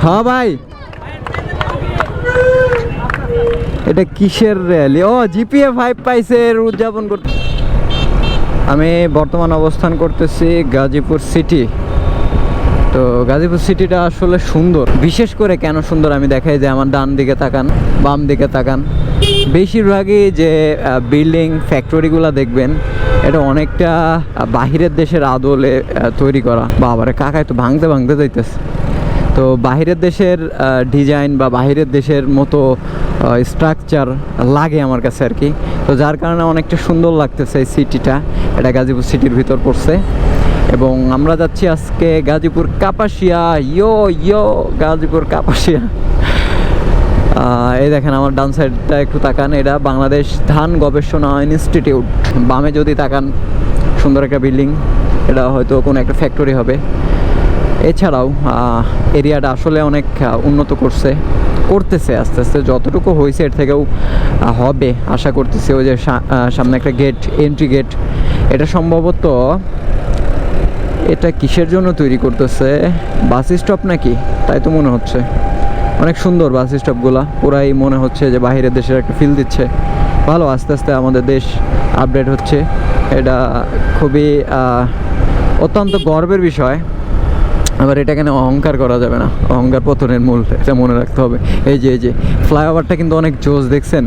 হ্যাঁ ভাই, এটা কিসের র্যালি? ও জিপিএ 5 পাইছে উদযাপন করতে। আমি বর্তমান অবস্থান করতেছি গাজীপুর সিটি। তো গাজীপুর সিটিটা আসলে সুন্দর। বিশেষ করে কেন সুন্দর আমি দেখাই, যে আমার ডান দিকে তাকান, বাম দিকে তাকান, বেশিরভাগই যে বিল্ডিং ফ্যাক্টরিগুলো দেখবেন এটা অনেকটা বাহিরের দেশের আদলে তৈরি করা। বাবারে কাকায় তো ভাঙতে ভাঙতে যাইতেছে। তো বাহিরের দেশের ডিজাইন বা বাহিরের দেশের মতো স্ট্রাকচার লাগে আমার কাছে আর কি। তো যার কারণে অনেকটা সুন্দর লাগতেছে এই সিটিটা। এটা গাজীপুর সিটির ভিতর পড়ছে এবং আমরা যাচ্ছি আজকে গাজীপুর কাপাসিয়া। ইয়ো গাজীপুর কাপাসিয়া। এই দেখেন আমার ডান সাইডটা একটু তাকান, এটা বাংলাদেশ ধান গবেষণা ইনস্টিটিউট। বামে যদি তাকান সুন্দর একটা বিল্ডিং, এটা হয়তো কোনো একটা ফ্যাক্টরি হবে। এছাড়াও এরিয়াটা আসলে অনেক উন্নত করতেছে আস্তে আস্তে, যতটুকু হয়েছে এর থেকেও হবে আশা করতেছি। ওই যে সামনে একটা গেট, এন্ট্রি গেট, এটা সম্ভবত এটা কিসের জন্য তৈরি করতেছে? বাস স্টপ নাকি, তাই তো মনে হচ্ছে। অনেক সুন্দর বাস স্টপগুলা, পুরাই মনে হচ্ছে যে বাইরের দেশের একটা ফিল দিচ্ছে। ভালো, আস্তে আস্তে আমাদের দেশ আপডেট হচ্ছে, এটা খুবই অত্যন্ত গর্বের বিষয়। আবার এটা কেন অহংকার করা যাবে না, অহংকার পতনের মূল, এটা মনে রাখতে হবে। এই যে ফ্লাইওভারটা কিন্তু অনেক জোস, দেখছেন?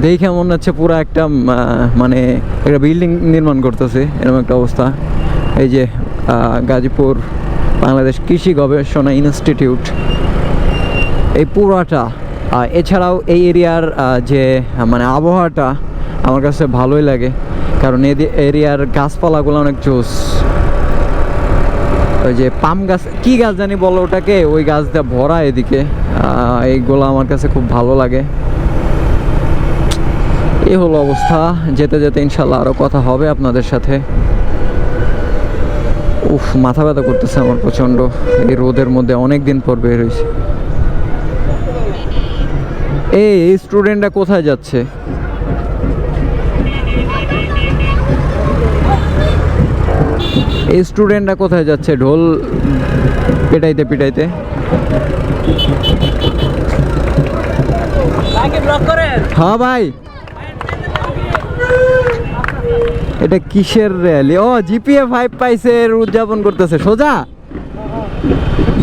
দেখে মনে হচ্ছে পুরো একটা মানে একটা বিল্ডিং নির্মাণ করতেছে, এরকম একটা অবস্থা। এই যে গাজীপুর বাংলাদেশ কৃষি গবেষণা ইনস্টিটিউট, এই পুরাটা। এছাড়াও এই এরিয়ার যে মানে আবহাওয়াটা আমার কাছে ভালোই লাগে, কারণ এই এরিয়ার গাছপালাগুলো অনেক জোস। ওই যে পাম গাছ, কি গাছ জানি বলো ওটাকে, ওই গাছ দিয়ে ভরা এদিকে। এইগুলো আমার কাছে খুব ভালো লাগে। এই হলো অবস্থা। যেতে যেতে ইনশাল্লাহ আরও কথা হবে আপনাদের সাথে। উফ, মাথা ব্যথা করতেছে আমার প্রচণ্ড, এই রোদের মধ্যে অনেক দিন পর বের হয়েছে। এই স্টুডেন্টরা কোথায় যাচ্ছে? এই স্টুডেন্টরা কোথায় যাচ্ছে ঢোল পিটাইতে পিটাইতে? হ্যাঁ ভাই, এটা কিসের র্যালি? ও জিপিএ 5 পাইছে উদযাপন করতেছে। সোজা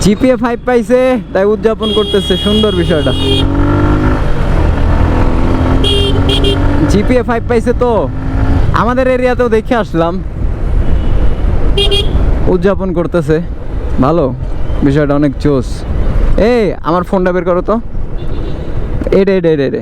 জিপিএ 5 পাইছে তাই উদযাপন করতেছে, সুন্দর বিষয়টা। জিপিএ 5 পাইছে তো আমাদের এরিয়াতেও দেখে আসলাম, উদযাপন করতেছে, ভালো বিষয়টা, অনেক জোস। এই আমার ফোনটা বের করো তো, এডে